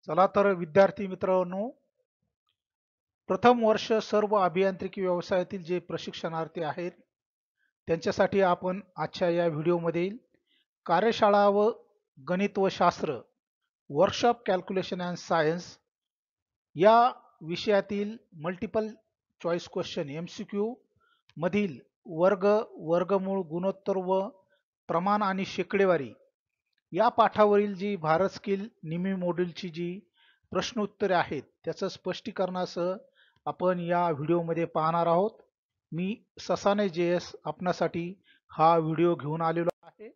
चला तर विद्यार्थी मित्रांनो, प्रथम वर्ष सर्व अभियांत्रिकी व्यवसायातील जे प्रशिक्षणार्थी आहेत त्यांच्यासाठी आपण आजच्या या व्हिडिओमध्ये कार्यशाळा व गणित व शास्त्र वर्कशॉप कॅल्क्युलेशन अँड सायन्स या विषयातील मल्टिपल चॉईस क्वेश्चन MCQ मधील वर्ग, वर्गमूळ, गुणोत्तर व प्रमाण आणि शेकडेवारी या पाठावरील जी भारत स्किल निमी मॉड्यूलची जी प्रश्नोत्तरे आहेत त्याचं स्पष्टीकरणासह आपण या व्हिडिओमध्ये पाहणार आहोत. मी ससाने JS आपणासाठी हा व्हिडिओ घेऊन आलेलो आहे.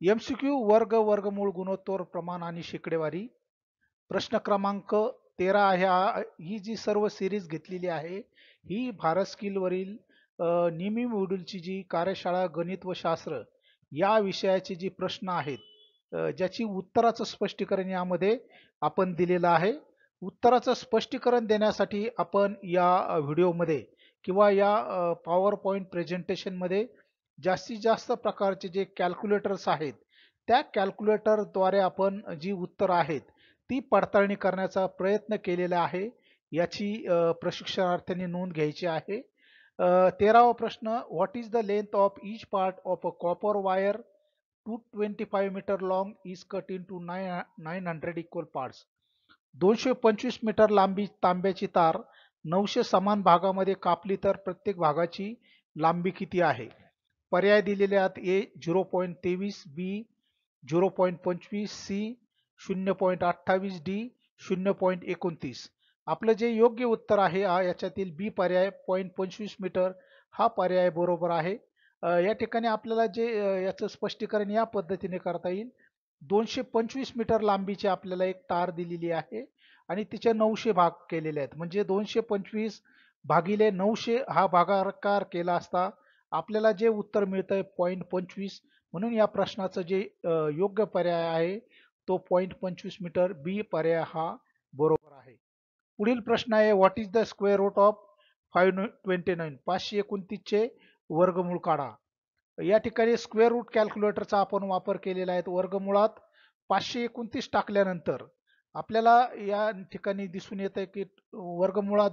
MCQ वर्ग, वर्गमूळ, गुणोत्तर, प्रमाण आणि शेकडेवारी प्रश्न क्रमांक 13 ही जी सर्व सिरीज घेतलेली आहे ही भारत स्किल वरील निमी मॉड्यूलची जी कार्यशाळा गणित व शास्त्र या विषयाचे जी प्रश्न आहेत ज्याची उत्तराचं स्पष्टीकरण यामध्ये आपण दिलेलं आहे. उत्तराचं स्पष्टीकरण देण्यासाठी आपण या व्हिडिओमध्ये किंवा या पॉवर पॉइंट प्रेझेंटेशनमध्ये जास्तीत जास्त प्रकारचे जे कॅल्क्युलेटर्स आहेत त्या कॅल्क्युलेटरद्वारे आपण जी उत्तर आहेत ती पडताळणी करण्याचा प्रयत्न केलेला आहे. याची प्रशिक्षणार्थ्यांनी नोंद घ्यायची आहे. 13वा प्रश्न, what is the length of each part of a copper wire 225 metre long is cut into 900 equal parts. 225 metre लांबी तांब्याची तार 900 समान भागामध्ये कापली तर प्रत्येक भागाची लांबी किती आहे? पर्याय दिलेले आहेत. ए 0.23, बी 0.25, सी 0.28, डी 0.29. आपलं जे योग्य उत्तर आहे याच्यातील बी पर्याय 0.25 मीटर हा पर्याय बरोबर आहे. या ठिकाणी आपल्याला जे याचं स्पष्टीकरण या पद्धतीने करता येईल. 225 मीटर लांबीची आपल्याला एक तार दिलेली आहे आणि तिचे 900 भाग केलेले आहेत. म्हणजे 225 भागिले 900 हा भागाकार केला असता आपल्याला जे उत्तर मिळतंय 0.25. म्हणून या प्रश्नाचं जे योग्य पर्याय आहे तो 0.25 मीटर, बी पर्याय हा बरोबर आहे. पुढील प्रश्न आहे, what is the square root of 529, 529 चे वर्गमूळ काढा. या ठिकाणी स्क्वेअर रूट कॅल्क्युलेटरचा आपण वापर केलेला आहे. वर्गमुळात 529 टाकल्यानंतर आपल्याला या ठिकाणी दिसून येतं की वर्गमुळात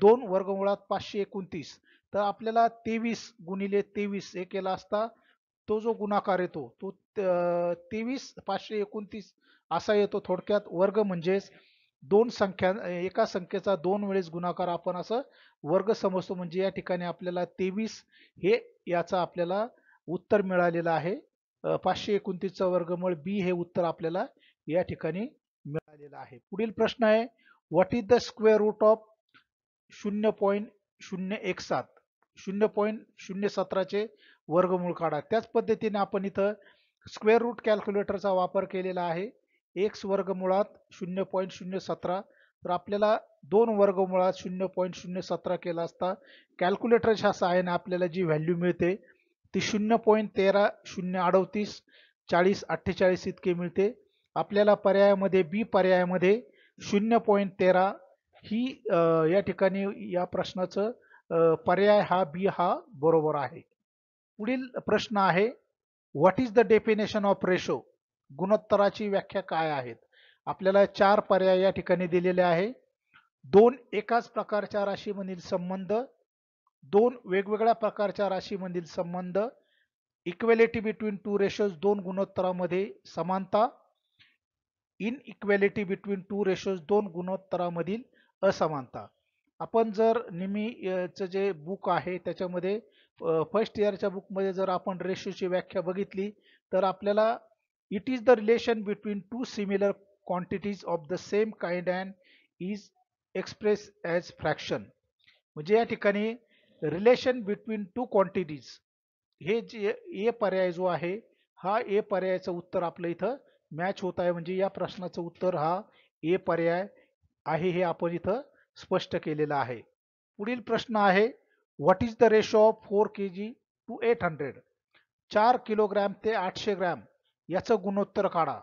2 वर्गमुळात 529 तर आपल्याला 23 गुणिले 23 हे केला असता तो जो गुणाकार येतो तो 23 529 असा येतो. थोडक्यात वर्ग म्हणजेच एका संख्येचा 2 वेळेस गुणाकार आपण असं वर्ग समजतो. म्हणजे या ठिकाणी आपल्याला 23 हे याचा आपल्याला उत्तर मिळालेलं आहे. 529चा वर्गमूळ बी हे उत्तर आपल्याला या ठिकाणी मिळालेलं आहे. पुढील प्रश्न आहे, what is the square root of 0.017, 0.017 चे वर्गमूळ काढा. त्याच पद्धतीने आपण इथं स्क्वेअर रूट कॅल्क्युलेटरचा वापर केलेला आहे. x वर्गमुळात 0.017 तर आपल्याला 2 वर्गमुळात 0.017 केला असता कॅल्क्युलेटरच्या सहाय्याने आपल्याला जी व्हॅल्यू मिळते ती 0.13, 0.38, 40, 48 इतके मिळते. आपल्याला पर्यायामध्ये बी पर्यायामध्ये 0.13 ही या ठिकाणी या प्रश्नाचं पर्याय हा बी हा बरोबर आहे. पुढील प्रश्न आहे, what is the definition of ratio, गुणोत्तराची व्याख्या काय आहेत? आपल्याला 4 पर्याय या ठिकाणी दिलेले आहे. 2 एकाच प्रकारच्या राशीमधील संबंध, 2 वेगवेगळ्या प्रकारच्या राशीमधील संबंध, इक्वॅलिटी बिटवीन 2 रेशोज 2 गुणोत्तरामध्ये समानता, इनइक्वॅलिटी बिटवीन 2 रेशोज 2 गुणोत्तरामधील असमानता. आपण जर निमीचं जे बुक आहे त्याच्यामध्ये फर्स्ट इयरच्या बुकमध्ये जर आपण रेशोची व्याख्या बघितली तर आपल्याला it is the relation between 2 similar quantities of the same kind and is express as fraction. म्हणजे या ठिकाणी रिलेशन बिटवीन 2 क्वांटिटीज हे जे ए पर्याय जो आहे हा ए पर्यायाचं उत्तर आपलं इथं मॅच होत आहे. म्हणजे या प्रश्नाचं उत्तर हा ए पर्याय आहे हे आपण इथं स्पष्ट केलेलं आहे. पुढील प्रश्न आहे, what is the ratio of 4 kg to 800, 4 kilogram ते 800 ग्रॅम याचं गुणोत्तर काढा.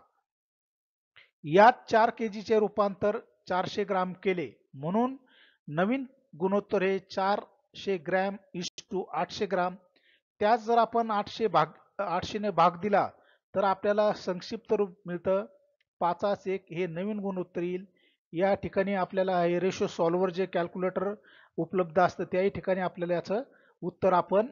यात 4 kg चे रूपांतर 400 ग्राम केले म्हणून नवीन गुणोत्तर हे 400 ग्रॅम इज टू 800 ग्राम. त्याच जर आपण 800 ने भाग दिला तर आपल्याला संक्षिप्त रूप मिळतं 5:1 हे नवीन गुणोत्तर येईल. या ठिकाणी आपल्याला हे रेशो सॉल्व्हर जे कॅल्क्युलेटर उपलब्ध असतं त्याही ठिकाणी आपल्याला याचं उत्तर आपण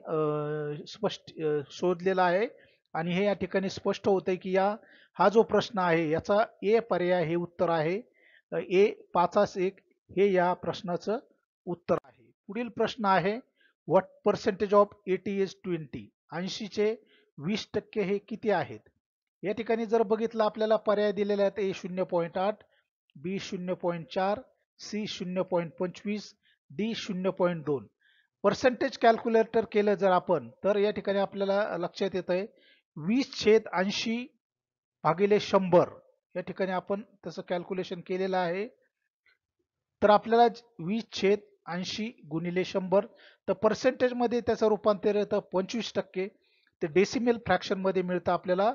स्पष्ट शोधलेलं आहे आणि हे या ठिकाणी स्पष्ट होतंय की हा जो प्रश्न आहे याचा ए पर्याय हे उत्तर आहे. ए 5:1 हे या प्रश्नाचं उत्तर आहे. पुढील प्रश्न आहे व्हॉट पर्सेंटेज ऑफ 80 इज 20? 80चे 20% हे किती आहेत? या ठिकाणी जर बघितलं आपल्याला पर्याय दिलेले आहेत. ए 0.8, बी 0.4, सी 0.25, डी 0.2. पर्सेंटेज कॅल्क्युलेटर केलं जर आपण तर या ठिकाणी आपल्याला लक्षात येत आहे 20/80 भागिले 100 या ठिकाणी आपण तसं कॅल्क्युलेशन केलेलं आहे. तर आपल्याला 20/80 गुणिले 100 तर पर्सेंटेज मध्ये त्याचं रूपांतर येतं 25%. ते डेसिमल फ्रॅक्शन मध्ये मिळतं आपल्याला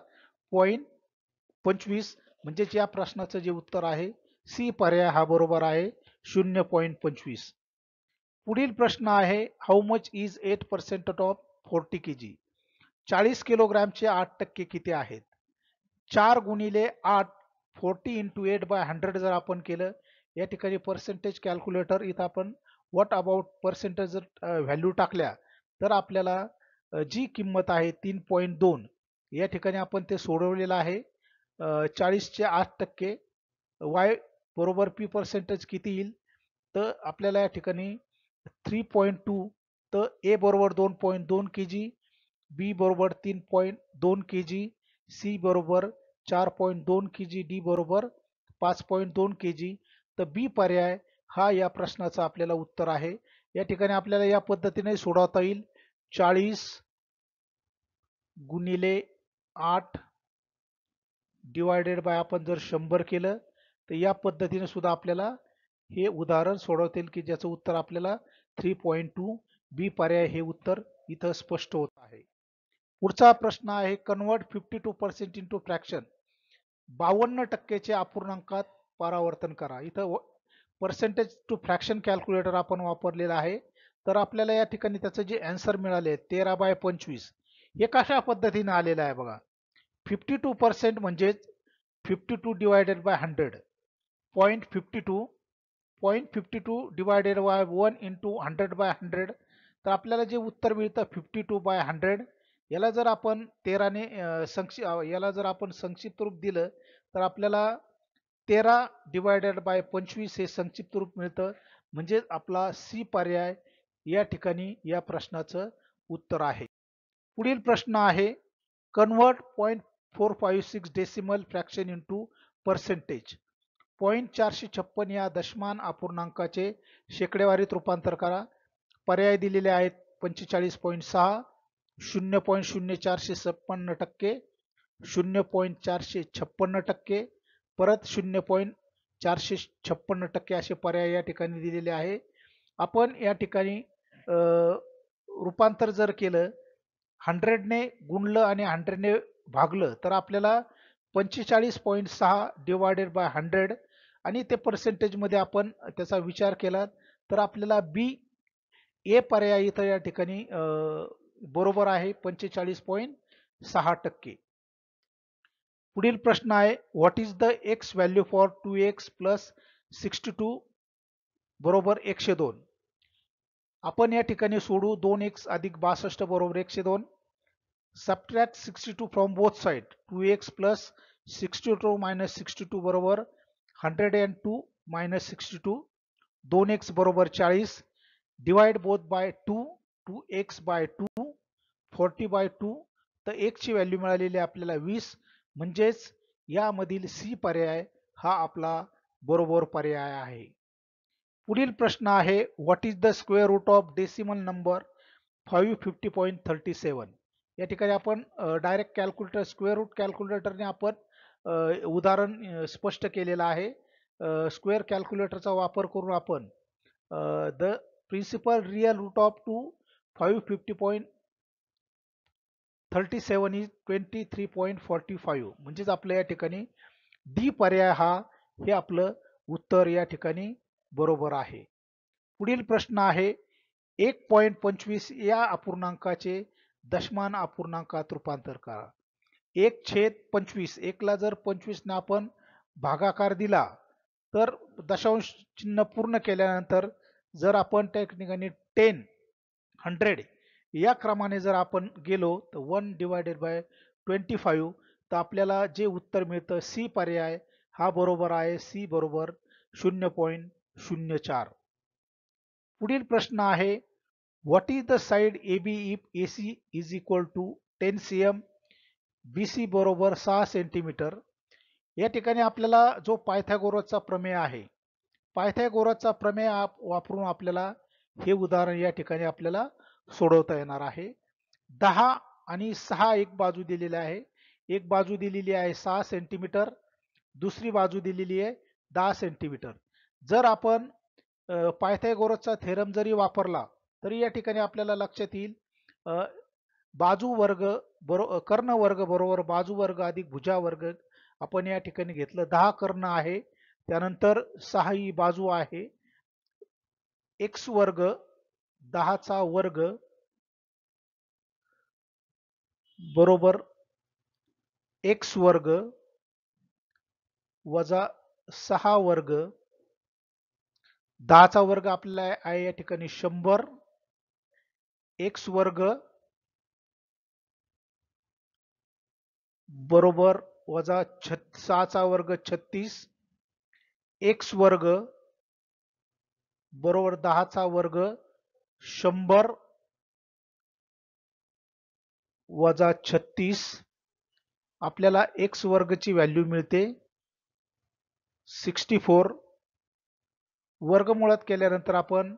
0.25. म्हणजेच या प्रश्नाचं जे उत्तर आहे सी पर्याय हा बरोबर आहे 0.25. पुढील प्रश्न आहे how much is 8% of 40 kg? 40 किलोग्रामचे 8% किती आहेत? 4 गुणिले 8 40 इंटू 8/100 जर आपण केलं या ठिकाणी पर्सेंटेज कॅल्क्युलेटर इथं आपण व्हॉट अबाउट पर्सेंटेज जर व्हॅल्यू टाकल्या तर आपल्याला जी किंमत आहे 3.2 या ठिकाणी आपण ते सोडवलेलं आहे. 40चे 8% वाय बरोबर पी पर्सेंटेज किती येईल तर आपल्याला या ठिकाणी 3.2 तर ए बरोबर 2.2 kg, बी बरोबर 3.2 kg, सी बरोबर 4.2 kg, डी बरोबर 5.2 kg. तर बी पर्याय हा या प्रश्नाचा आपल्याला उत्तर आहे. या ठिकाणी आपल्याला या पद्धतीने सोडवता येईल. 40 गुणिले 8 डिवायडेड बाय आपण जर 100 केलं तर या पद्धतीने सुद्धा आपल्याला हे उदाहरण सोडवता येईल की ज्याचं उत्तर आपल्याला 3.2 बी पर्याय हे उत्तर इथं स्पष्ट होत आहे. पुढचा प्रश्न आहे कन्वर्ट 52% इंटू फ्रॅक्शन. 52% अपूर्णांकात परावर्तन करा. इथं पर्सेंटेज टू फ्रॅक्शन कॅल्क्युलेटर आपण वापरलेला आहे. तर आपल्याला या ठिकाणी त्याचं जे आन्सर मिळाले 13/25 हे कशा पद्धतीने आलेलं आहे बघा. 52% म्हणजेच 52 divided by 100 0.52 divided by 1 into 100/100 तर आपल्याला जे उत्तर मिळतं 52/100. याला जर आपण 13ने याला जर आपण संक्षिप्त रूप दिलं तर आपल्याला 13 डिवायडेड बाय 25 हे संक्षिप्त रूप मिळतं. म्हणजे आपला सी पर्याय या ठिकाणी या प्रश्नाचं उत्तर आहे. पुढील प्रश्न आहे convert 0.456 decimal fraction into percentage. 0.456 या दशमान अपूर्णांकाचे शेकडेवारीत रूपांतर करा. पर्याय दिलेले आहेत 45.6, 0.0456%, 0.456%, परत 0.456% असे पर्याय या ठिकाणी दिलेले आहे. आपण या ठिकाणी रूपांतर जर केलं 100ने गुणलं आणि 100ने भागलं तर आपल्याला 45.6 डिवायडेड बाय 100 आणि ते पर्सेंटेज मध्ये आपण त्याचा विचार केला तर आपल्याला बी ए पर्याय इथं या ठिकाणी बरोबर आहे 45.6%. पुढील प्रश्न आहे what is the x value for 2x plus 62 बरोबर 102. आपण या ठिकाणी सोडू 2x अधिक 62 बरोबर 102. Subtract 62 from both side 2x plus 62 minus 62 बरोबर 102 मायनस 62. 2x बरोबर 40. Divide both bye 2 2x bye 2 40/2 तर x ची व्हॅल्यू मिळालेली आपल्याला 20. म्हणजेच यामधील सी पर्याय हा आपला बरोबर पर्याय आहे. पुढील प्रश्न आहे what is the square root of decimal number 550.37. या ठिकाणी आपण डायरेक्ट कॅल्क्युलेटर स्क्वेअर रूट कॅल्क्युलेटरने आपण उदाहरण स्पष्ट केलेलं आहे. स्क्वेअर कॅल्क्युलेटरचा वापर करून आपण the principal real root of 550.37 is 23.45. म्हणजेच आपल्या या ठिकाणी डी पर्याय हा हे आपलं उत्तर या ठिकाणी बरोबर आहे. पुढील प्रश्न आहे 1.25 या अपूर्णांकाचे दशमान अपूर्णांकात रूपांतर करा. 1/25 1ला जर 25 ने आपण भागाकार दिला तर दशांश चिन्ह पूर्ण केल्यानंतर जर आपण त्या ठिकाणी 10 100 या क्रमाने जर आपण गेलो तर 1/25 तर आपल्याला जे उत्तर मिळतं सी पर्याय हा बरोबर आहे. सी बरोबर 0.04. पुढील प्रश्न आहे what is the side AB if AC is equal to 10 cm, BC बरोबर 6 सेंटीमीटर. या ठिकाणी आपल्याला जो पायथागोरसचा प्रमेय आहे, पायथागोरसचा प्रमेय वापरून आपल्याला हे उदाहरण या ठिकाणी आपल्याला सोडवता येणार आहे. 10 आणि 6 एक बाजू दिलेली आहे. एक बाजू दिलेली आहे 6 सेंटीमीटर, दुसरी बाजू दिलेली आहे 10 सेंटीमीटर. जर आपण पायथागोरसचा थेरम जरी वापरला तरी या ठिकाणी आपल्याला लक्षात येईल बाजू वर्ग कर्ण वर्ग बरोबर बाजू वर्ग अधिक भुजा वर्ग. आपण या ठिकाणी घेतलं 10 कर्ण आहे, त्यानंतर 6 ही बाजू आहे, x वर्ग 10 चा वर्ग बरोबर x वर्ग वजा 6 वर्ग. 10 चा वर्ग आपल्याला आहे या ठिकाणी 100, x वर्ग बरोबर वजा 6 चा वर्ग 36, x वर्ग बरोबर 10 चा वर्ग 100 वजा 36. आपल्याला x वर्गची व्हॅल्यू मिळते 64. वर्गमुळात केल्यानंतर आपण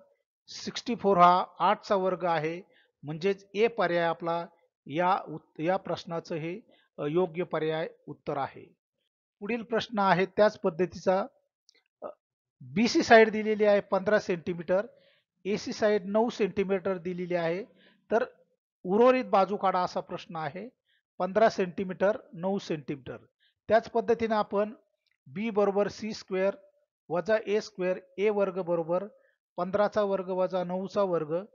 64 हा 8 चा वर्ग आहे, म्हणजेच ए पर्याय आपला या प्रश्नाचं हे योग्य पर्याय उत्तर आहे. पुढील प्रश्न आहे त्याच पद्धतीचा. BC साइड दिलेली आहे 15 सेंटीमीटर, AC साइड 9 सेंटीमीटर दिलेली आहे. तर उर्वरित बाजू काढा असा प्रश्न आहे. 15 सेंटीमीटर 9 सेंटीमीटर. त्याच पद्धतीने आपण B बरोबर C स्क्वेअर वजा A स्क्वेअर A वर्ग बरोबर 15 चा वर्ग वजा 9 चा वर्ग,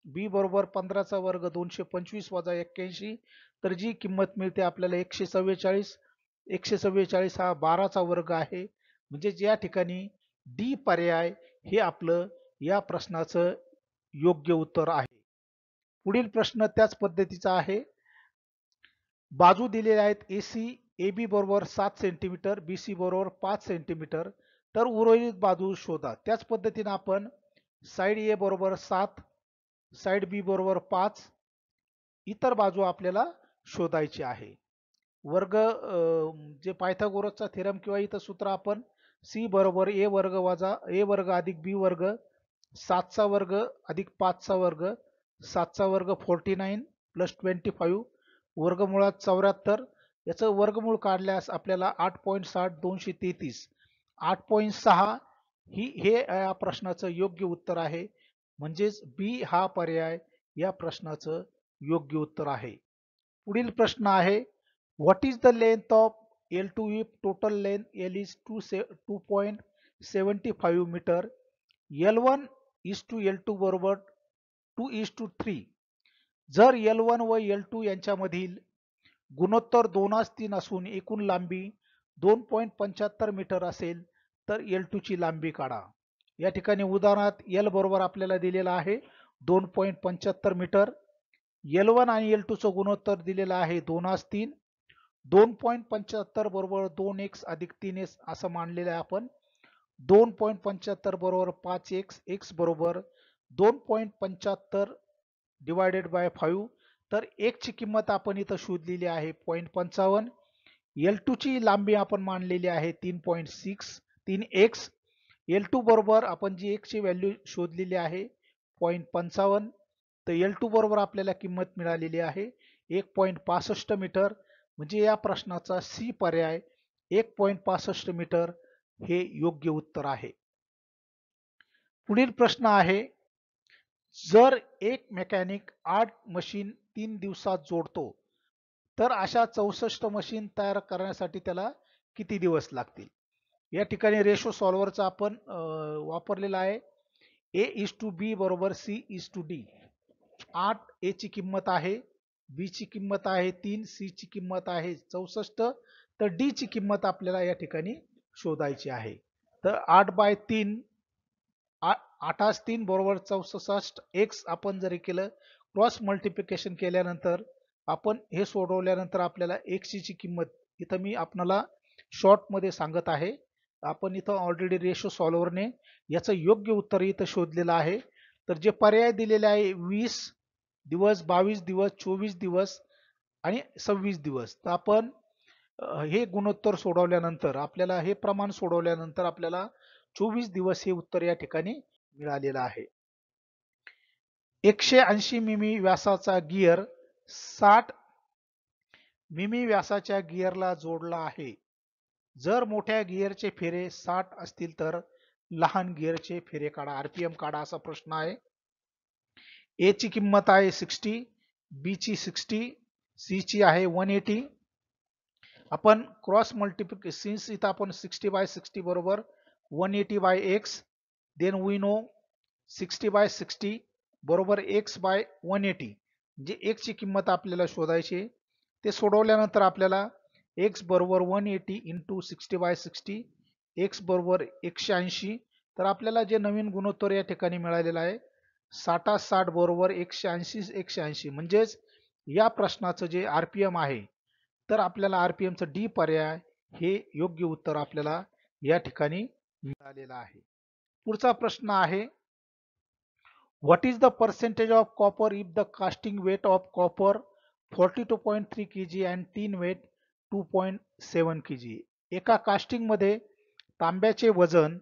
B बरोबर 15 चा वर्ग 225 वजा 81. तर जी किंमत मिळते आपल्याला 144. 144 हा 12 चा वर्ग आहे, म्हणजे या ठिकाणी डी पर्याय हे आपलं या प्रश्नाचं योग्य उत्तर आहे. पुढील प्रश्न त्याच पद्धतीचा आहे. बाजू दिलेल्या आहेत AC AB बरोबर 7 सेंटीमीटर, BC बरोबर 5 सेंटीमीटर. तर उर्वरित बाजू शोधा. त्याच पद्धतीने आपण साइड A बरोबर 7, साइड B बरोबर 5, इतर बाजू आपल्याला शोधायची आहे. वर्ग जे पायथागोरसचा थेरम किंवा इथं सूत्र आपण C बरोबर A वर्ग वजा A वर्ग अधिक B वर्ग, 7 चा वर्ग अधिक 5 चा वर्ग, 7 चा वर्ग 49 प्लस 25 वर्गमुळात 74. याचं वर्गमूळ काढल्यास आपल्याला 8.60 233. 8.6 हे या प्रश्नाचं योग्य उत्तर आहे, म्हणजेच बी हा पर्याय या प्रश्नाचं योग्य उत्तर आहे. पुढील प्रश्न आहे what is the length of L2 if total length L is 2.75 metre, L1 is to L2 बरोबर 2:3. जर L1 व L2 यांच्यामधील गुणोत्तर 2:3 असून एकूण लांबी 2.75 मीटर असेल तर L2 ची लांबी काढा. या ठिकाणी उदाहरणात L बरोबर आपल्याला दिलेला आहे 2.75 मीटर, L1 आणि L2 चं गुणोत्तर दिलेलं आहे 2:3. 2.75 बरोबर 2x अधिक 3x असं मानलेलं आहे आपण. 2.75 बरोबर 5x, x बरोबर 2.75 डिवायडेड बाय 5. तर x ची किंमत आपण इथं शोधलेली आहे 0.55. L2 ची लांबी आपण मानलेली आहे 3x. L2 बरोबर आपण जी x ची व्हॅल्यू शोधलेली आहे 0.55. तर L2 बरोबर आपल्याला किंमत मिळालेली आहे 1.65 मीटर, म्हणजे या प्रश्नाचा सी पर्याय 1.65 मीटर हे योग्य उत्तर आहे. पुढील प्रश्न आहे जर एक मेकॅनिक 8 मशीन 3 दिवसात जोडतो तर अशा 64 मशीन तयार करण्यासाठी त्याला किती दिवस लागतील. या ठिकाणी रेशो सॉल्व्हरचा आपण वापरलेला आहे. A:B बरोबर C:D. 8 A ची किंमत आहे, B ची किंमत आहे 3, C ची किंमत आहे 64, तर D ची किंमत आपल्याला या ठिकाणी शोधायची आहे. तर 8/3 8 बरोबर 64 एक्स आपण जरी केलं क्रॉस मल्टिप्लिकेशन केल्यानंतर आपण हे सोडवल्यानंतर आपल्याला एक्स ची किंमत इथं मी आपल्याला शॉर्ट मध्ये सांगत आहे. आपण इथं ऑलरेडी रेशो सॉल्व्हरने याचं योग्य उत्तर इथं शोधलेलं आहे. तर जे पर्याय दिलेले आहे 20 दिवस, 22 दिवस, 24 दिवस आणि 26 दिवस. तर आपण हे गुणोत्तर सोडवल्यानंतर आपल्याला हे प्रमाण सोडवल्यानंतर आपल्याला 24 दिवस हे उत्तर या ठिकाणी मिळालेलं आहे. 180 मिमी व्यासाचा गिअर 60 मिमी व्यासाच्या गिअरला जोडला आहे. जर मोठ्या गिअरचे फेरे 60 असतील तर लहान गिअरचे फेरे काढा, आरपीएम काढा असा प्रश्न आहे. ए ची किंमत आहे 60, बी ची 60, सी ची आहे 180. आपण क्रॉस मल्टिप्लिकेशन सिन्स इथं आपण 60/60 बरोबर 180/x, देन वी नो 60/60 बरोबर x/180. जे x ची किंमत आपल्याला शोधायची. ते सोडवल्यानंतर आपल्याला x बरोबर 180 इंटू 60/60, x बरोबर 180. तर आपल्याला जे नवीन गुणोत्तर या ठिकाणी मिळालेलं आहे 60 बरोबर 180 म्हणजेच या प्रश्नाचं जे आरपीएम आहे तर आपल्याला आरपीएमचं डी पर्याय हे योग्य उत्तर आपल्याला या ठिकाणी मिळालेलं आहे. पुढचा प्रश्न आहे what is the percentage of copper if the casting weight of copper 42.3 kg and tin weight 2.7 kg. एका कास्टिंग मध्ये तांब्याचे वजन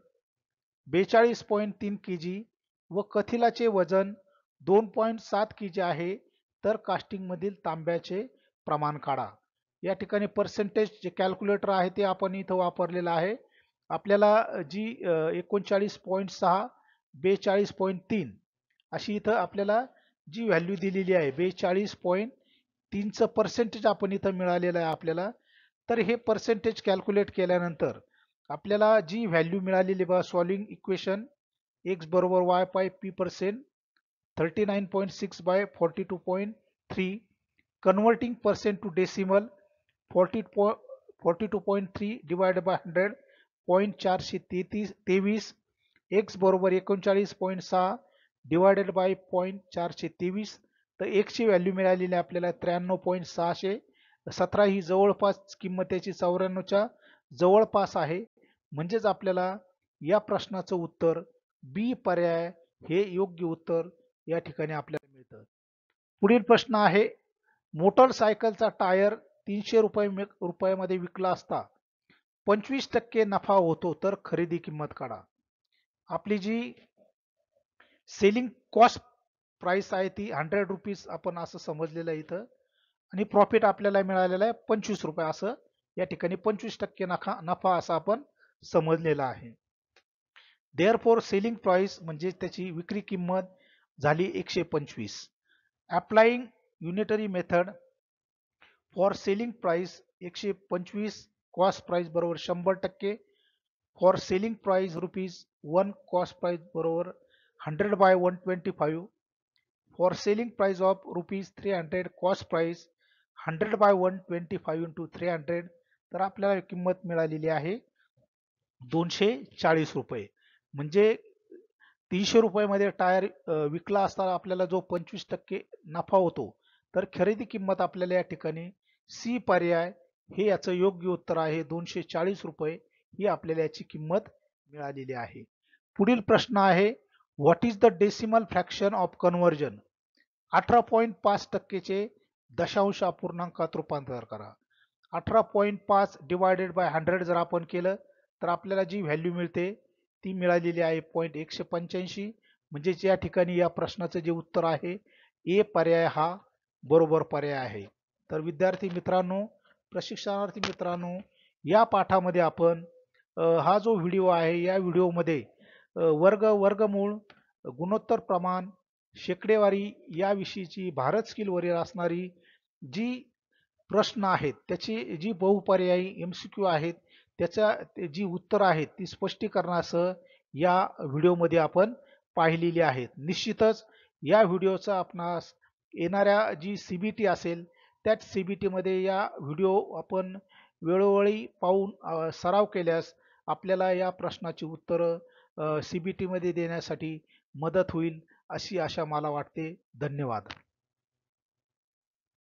42.3 kg व कथिलाचे वजन 2.7 kg आहे तर कास्टिंग मधील तांब्याचे प्रमाण काढा. या ठिकाणी पर्सेंटेज जे कॅल्क्युलेटर आहे ते आपण इथं वापरलेलं आहे. आपल्याला जी 39.6 42.3 अशी इथं आपल्याला जी व्हॅल्यू दिलेली आहे 42.3 चं पर्सेंटेज आपण इथं मिळालेलं आहे आपल्याला. तर हे पर्सेंटेज कॅल्क्युलेट केल्यानंतर आपल्याला जी व्हॅल्यू मिळालेली बघा सॉल्विंग इक्वेशन x बरोबर y पाय p% 39.6/42.3 converting percent to decimal 42.3 divided by 100 0.423 x बरोबर 39.6 डिवाइडेड बाय 0.423. तर x ची व्हॅल्यू मिळालेली आपल्याला 93.617. ही जवळपास किंमत त्याची 94च्या जवळपास आहे. म्हणजेच आपल्याला या प्रश्नाचं उत्तर बी पर्याय हे योग्य उत्तर या ठिकाणी आपल्याला मिळतं. पुढील प्रश्न आहे मोटरसायकलचा टायर 300 रुपयामध्ये विकला असता 25% नफा होतो तर खरेदी किंमत काढा. आपली जी सेलिंग कॉस्ट प्राइस आहे ती 100 रुपीज आपण असं समजलेलं आहे इथं आणि प्रॉफिट आपल्याला मिळालेला आहे 25 रुपये असं या ठिकाणी 25% नफा असा आपण समजलेला आहे. देअरफॉर सेलिंग प्राइस म्हणजे त्याची विक्री किंमत झाली 125. Applying unitary method for selling price 125 cost price बरोबर 100%. For selling price ₹1 cost price बरोबर 100/125. For selling price of ₹300 cost price 100/125 into 300. तर आपल्याला किंमत मिळालेली आहे 240 रुपये. म्हणजे 300 रुपयामध्ये टायर विकला असता आपल्याला जो 25% नफा होतो तर खरेदी किंमत आपल्याला या ठिकाणी सी पर्याय हे याचं योग्य उत्तर आहे 240 रुपये ही आपल्याला याची किंमत मिळालेली आहे. पुढील प्रश्न आहे what is the decimal fraction of conversion. 18.5% चे दशांश अपूर्णांकात रूपांतर करा. 18.5 डिवायडेड बाय 100 जर आपण केलं तर आपल्याला जी व्हॅल्यू मिळते ती मिळालेली आहे 185. म्हणजे या ठिकाणी या प्रश्नाचं जे उत्तर आहे ए पर्याय हा बरोबर पर्याय आहे. तर विद्यार्थी मित्रांनो, प्रशिक्षणार्थी मित्रांनो, या पाठामध्ये आपण हा जो व्हिडिओ आहे या व्हिडिओमध्ये वर्गमूळ, गुणोत्तर प्रमाण, शेकडेवारी याविषयीची भारत स्किलवरील असणारी जी प्रश्न आहेत त्याची जी बहुपर्यायी MCQ आहेत त्याच्या जी उत्तर आहेत ती स्पष्टीकरणासह या व्हिडिओमध्ये आपण पाहिलेली आहेत. निश्चितच या व्हिडिओचा आपणास येणाऱ्या जी CBT असेल त्या CBT मध्ये या व्हिडिओ आपण वेळोवेळी पाहून सराव केल्यास आपल्याला या प्रश्नाची उत्तरं CBT मध्ये देण्यासाठी मदत होईल अशी आशा मला वाटते. धन्यवाद.